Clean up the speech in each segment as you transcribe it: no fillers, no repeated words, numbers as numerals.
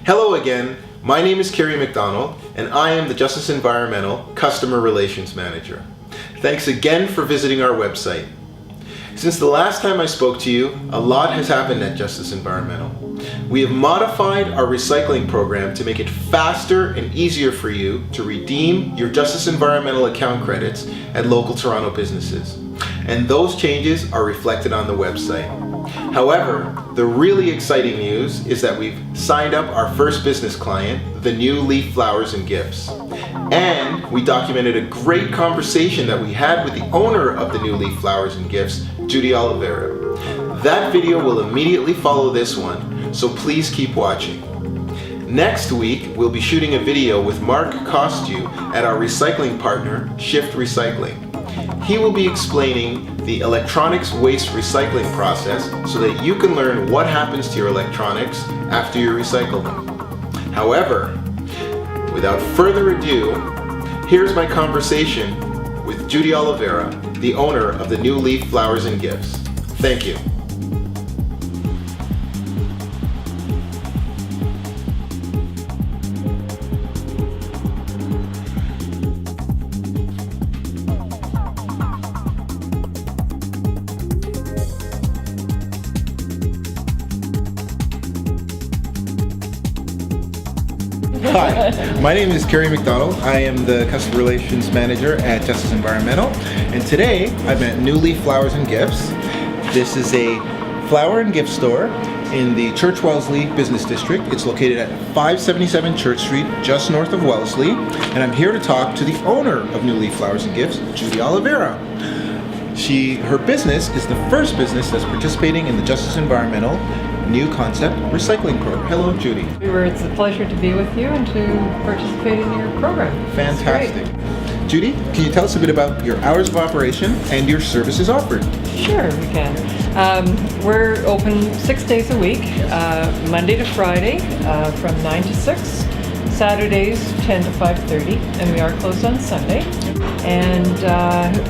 Hello again, my name is Kerry McDonald and I am the Justice Environmental Customer Relations Manager. Thanks again for visiting our website. Since the last time I spoke to you, a lot has happened at Justice Environmental. We have modified our recycling program to make it faster and easier for you to redeem your Justice Environmental account credits at local Toronto businesses. And those changes are reflected on the website. However, the really exciting news is that we've signed up our first business client, the New Leaf Flowers and Gifts. And we documented a great conversation that we had with the owner of the New Leaf Flowers and Gifts, Judy Oliveira. That video will immediately follow this one, so please keep watching. Next week, we'll be shooting a video with Mark Costu at our recycling partner, Shift Recycling. He will be explaining the electronics waste recycling process so that you can learn what happens to your electronics after you recycle them. However, without further ado, here's my conversation with Judy Oliveira, the owner of the New Leaf Flowers and Gifts. Thank you. Hi, my name is Kerry McDonald. I am the Customer Relations Manager at Justice Environmental, and today I'm at New Leaf Flowers and Gifts. This is a flower and gift store in the Church Wellesley Business District. It's located at 577 Church Street, just north of Wellesley, and I'm here to talk to the owner of New Leaf Flowers and Gifts, Judy Oliveira. Her business is the first business that's participating in the Justice Environmental New Concept Recycling Program. Hello, Judy. It's a pleasure to be with you and to participate in your program. Fantastic. Judy, can you tell us a bit about your hours of operation and your services offered? Sure, we can. We're open 6 days a week, Monday to Friday from 9 to 6, Saturdays 10 to 5:30, and we are closed on Sunday. And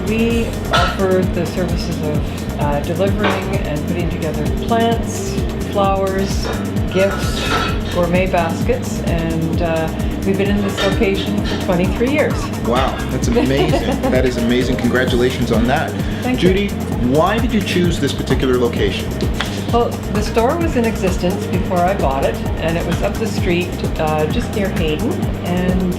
we offer the services of delivering and putting together plants, flowers, gifts, gourmet baskets, and we've been in this location for 23 years. Wow, that's amazing. That is amazing. Congratulations on that. Thank Judy, you. why did you choose this particular location? Well, the store was in existence before I bought it, and it was up the street just near Hayden, and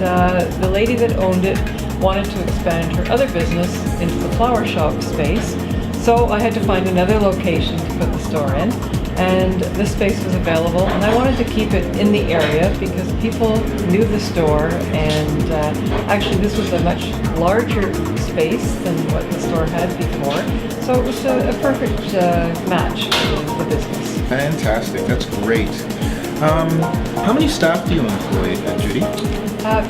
the lady that owned it wanted to expand her other business into the flower shop space, so I had to find another location to put the store in. And this space was available, and I wanted to keep it in the area because people knew the store, and actually this was a much larger space than what the store had before, so it was a perfect match for the business. Fantastic, that's great. How many staff do you employ, Judy?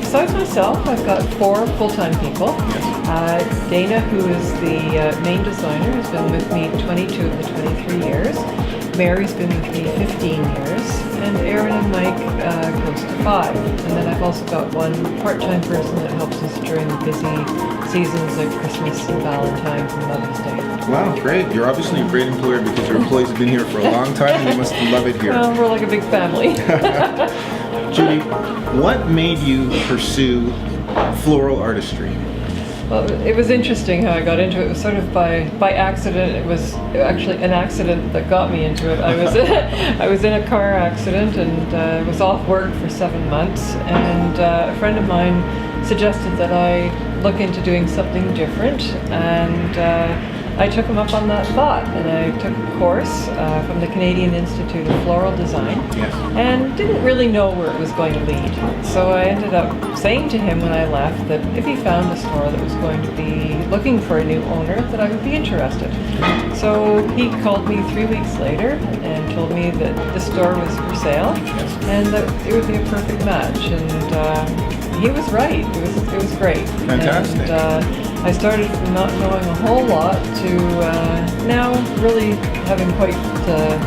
Besides myself, I've got 4 full-time people. Yes. Dana, who is the main designer, has been with me 22 of the 23 years. Mary's been with me 15 years, and Aaron and Mike close to 5. And then I've also got 1 part-time person that helps us during the busy seasons like Christmas and Valentine's and Mother's Day. Wow, great. You're obviously a great employer because your employees have been here for a long time and you must love it here. Well, we're like a big family. Judy, what made you pursue floral artistry? Well, it was interesting how I got into it. It was sort of by accident. It was actually an accident that got me into it. I was in a car accident and was off work for 7 months, and a friend of mine suggested that I look into doing something different, and I took him up on that thought, and I took a course from the Canadian Institute of Floral Design. Yes. And didn't really know where it was going to lead. So I ended up saying to him when I left that if he found a store that was going to be looking for a new owner, that I would be interested. So he called me 3 weeks later and told me that the store was for sale, and that it would be a perfect match. And he was right. It was great. Fantastic. And, I started from not knowing a whole lot to now really having quite the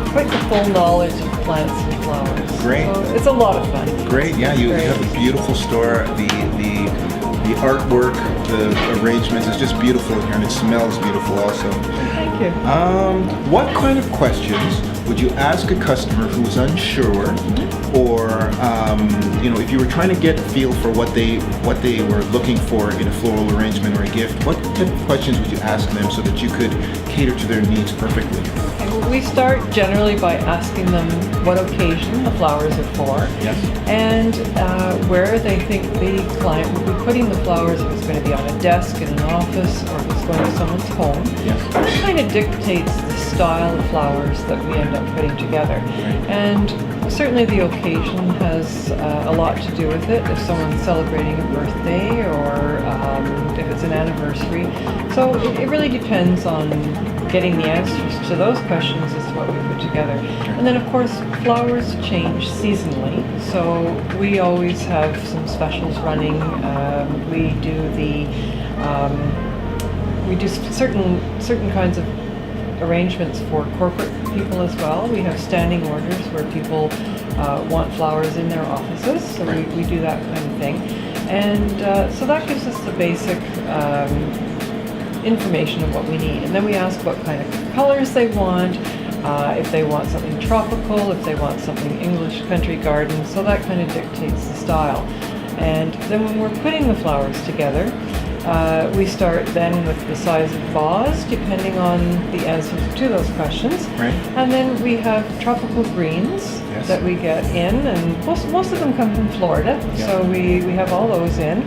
full knowledge of plants and flowers. Great. So it's a lot of fun. Great, yeah, you have a beautiful store. The The artwork, the arrangements is just beautiful here, and it smells beautiful also. Thank you. What kind of questions would you ask a customer who is unsure, or if you were trying to get a feel for what they were looking for in a floral arrangement or a gift? What type of questions would you ask them so that you could cater to their needs perfectly? We start generally by asking them what occasion the flowers are for, Yes. and where they think the client would be putting the flowers, if it's going to be on a desk in an office or if it's going to someone's home. Yes. That kind of dictates the style of flowers that we end up putting together. And certainly the occasion has a lot to do with it, if someone's celebrating a birthday or if it's an anniversary. So it really depends on getting the answers to those questions as to what we put together. And then of course flowers change seasonally, so we always have some specials running. We do certain kinds of arrangements for corporate people as well. We have standing orders where people want flowers in their offices, so we do that kind of thing. And so that gives us the basic information of what we need. And then we ask what kind of colors they want, if they want something tropical, if they want something English country garden, so that kind of dictates the style. And then when we're putting the flowers together, we start then with the size of vase, depending on the answers to those questions. Right. And then we have tropical greens that we get in, and most of them come from Florida, so we have all those in.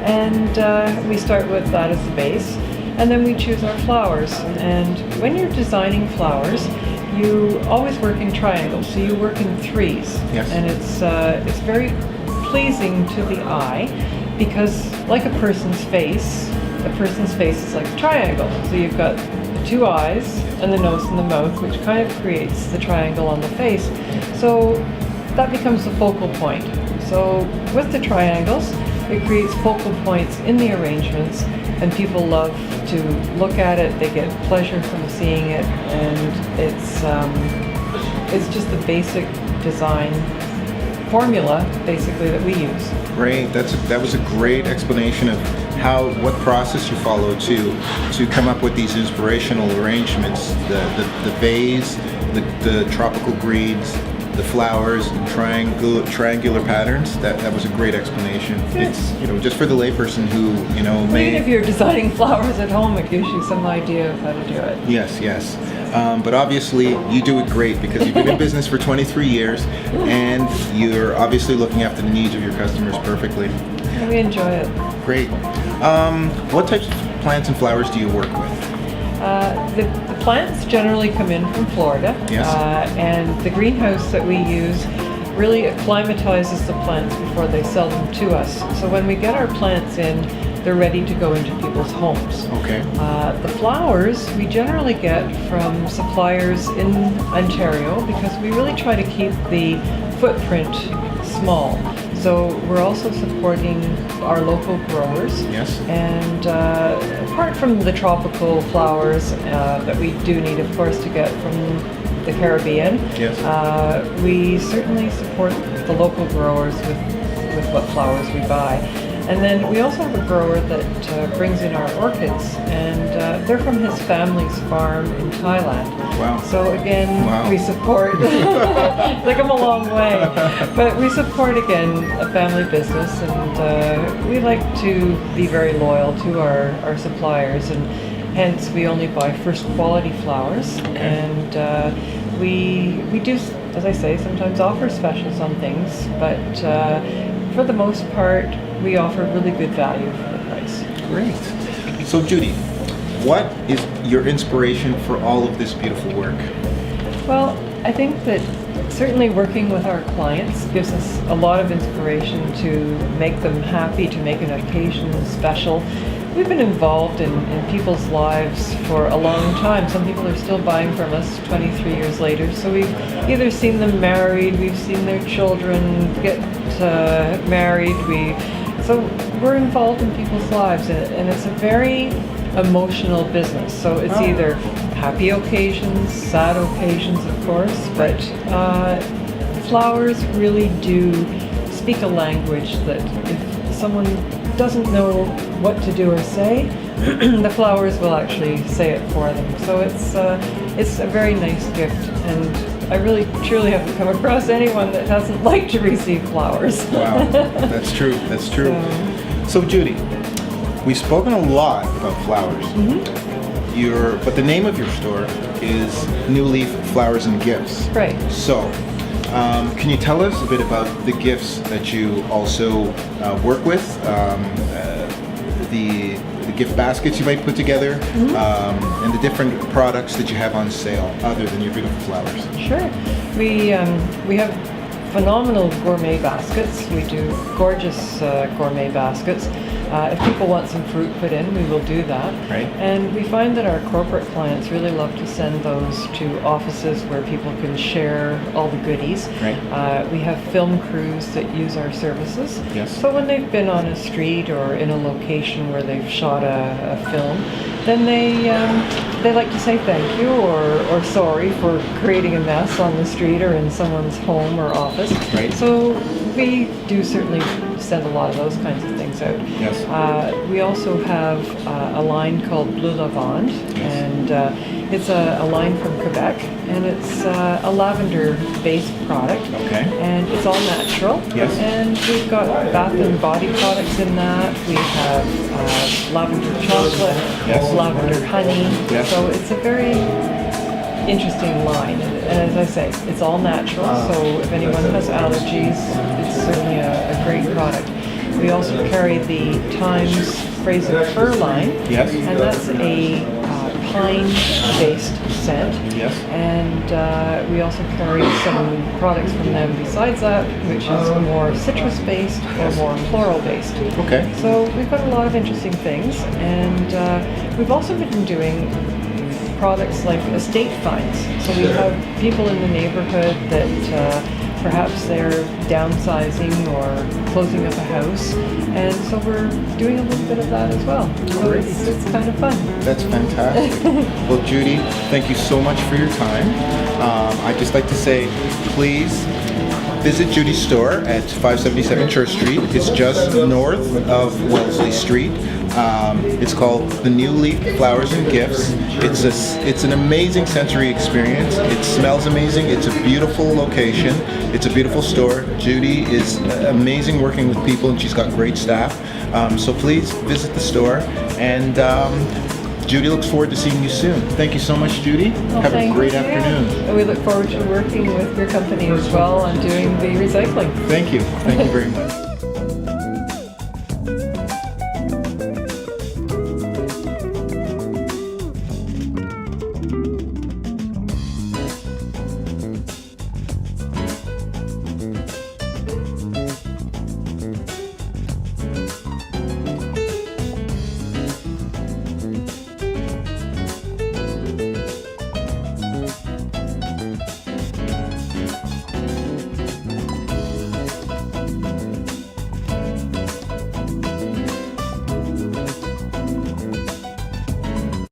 And we start with that as the base. And then we choose our flowers. And when you're designing flowers, you always work in triangles, so you work in threes. Yes. And it's very pleasing to the eye, because like a person's face is like a triangle. So you've got the two eyes and the nose and the mouth, which kind of creates the triangle on the face. So that becomes the focal point. So with the triangles, it creates focal points in the arrangements, and people love to look at it. They get pleasure from seeing it, and it's just the basic design formula basically that we use. Great. That was a great explanation of what process you follow to come up with these inspirational arrangements. The vase, the tropical greens, the flowers, and triangular patterns. That was a great explanation. It's just for the layperson who may. Even if you're designing flowers at home, it gives you some idea of how to do it. Yes. But obviously you do it great because you've been in business for 23 years and you're obviously looking after the needs of your customers perfectly. And we enjoy it. Great. What types of plants and flowers do you work with? The plants generally come in from Florida. Yes. And the greenhouse that we use really acclimatizes the plants before they sell them to us. So when we get our plants in, they're ready to go into people's homes. Okay. The flowers we generally get from suppliers in Ontario, because we really try to keep the footprint small. So we're also supporting our local growers. Yes. And apart from the tropical flowers that we do need, of course, to get from the Caribbean, Yes. We certainly support the local growers with what flowers we buy. And then we also have a grower that brings in our orchids, and they're from his family's farm in Thailand. Wow. So again, Wow. we support, they come a long way, but we support again a family business, and we like to be very loyal to our suppliers, and hence we only buy first quality flowers. And we do, as I say, sometimes offer specials on things, but for the most part, we offer really good value for the price. Great. So Judy, what is your inspiration for all of this beautiful work? Well, I think that certainly working with our clients gives us a lot of inspiration to make them happy, to make an occasion special. We've been involved in people's lives for a long time. Some people are still buying from us 23 years later. So we've either seen them married, we've seen their children get married. So we're involved in people's lives, and it's a very emotional business. So it's either happy occasions, sad occasions, of course, but flowers really do speak a language that if someone doesn't know what to do or say, the flowers will actually say it for them. So it's a very nice gift, and I really truly haven't come across anyone that hasn't liked to receive flowers. Wow, that's true. That's true. So Judy, we've spoken a lot about flowers. But the name of your store is New Leaf Flowers and Gifts. Right. So, can you tell us a bit about the gifts that you also work with, the gift baskets you might put together, and the different products that you have on sale other than your beautiful flowers? Sure. We have phenomenal gourmet baskets. We do gorgeous gourmet baskets. If people want some fruit put in, we will do that. Right. And we find that our corporate clients really love to send those to offices where people can share all the goodies. Right. We have film crews that use our services. Yes. So when they've been on a street or in a location where they've shot a film, then they like to say thank you or sorry for creating a mess on the street or in someone's home or office. Right. So we do certainly send a lot of those kinds of things out. Yes. We also have a line called Bleu Lavande, and it's a line from Quebec, and it's a lavender-based product. Okay. And it's all natural. Yes. And we've got bath and body products in that. We have lavender chocolate, Yes. lavender honey. Yes. So it's a very interesting line. And as I say, it's all natural. So if anyone has allergies, it's certainly a great product. We also carry the Times Fraser Fir line. Yes. And that's a pine-based scent. Yes. And we also carry some products from them besides that, which is more citrus-based or more floral-based. Okay. So we've got a lot of interesting things, and we've also been doing products like estate finds. So we have people in the neighborhood that perhaps they're downsizing or closing up a house, and so we're doing a little bit of that as well. So Great. it's kind of fun. That's fantastic. Well, Judy, thank you so much for your time. I'd just like to say, please visit Judy's store at 577 Church Street. It's just north of Wellesley Street. It's called the New Leaf Flowers and Gifts. It's an amazing sensory experience. It smells amazing. It's a beautiful location. It's a beautiful store. Judy is amazing working with people, and she's got great staff. So please visit the store, and Judy looks forward to seeing you soon. Thank you so much, Judy. Well, Have a thank great you. afternoon. And we look forward to working with your company as well on doing the recycling. Thank you. Thank you very much.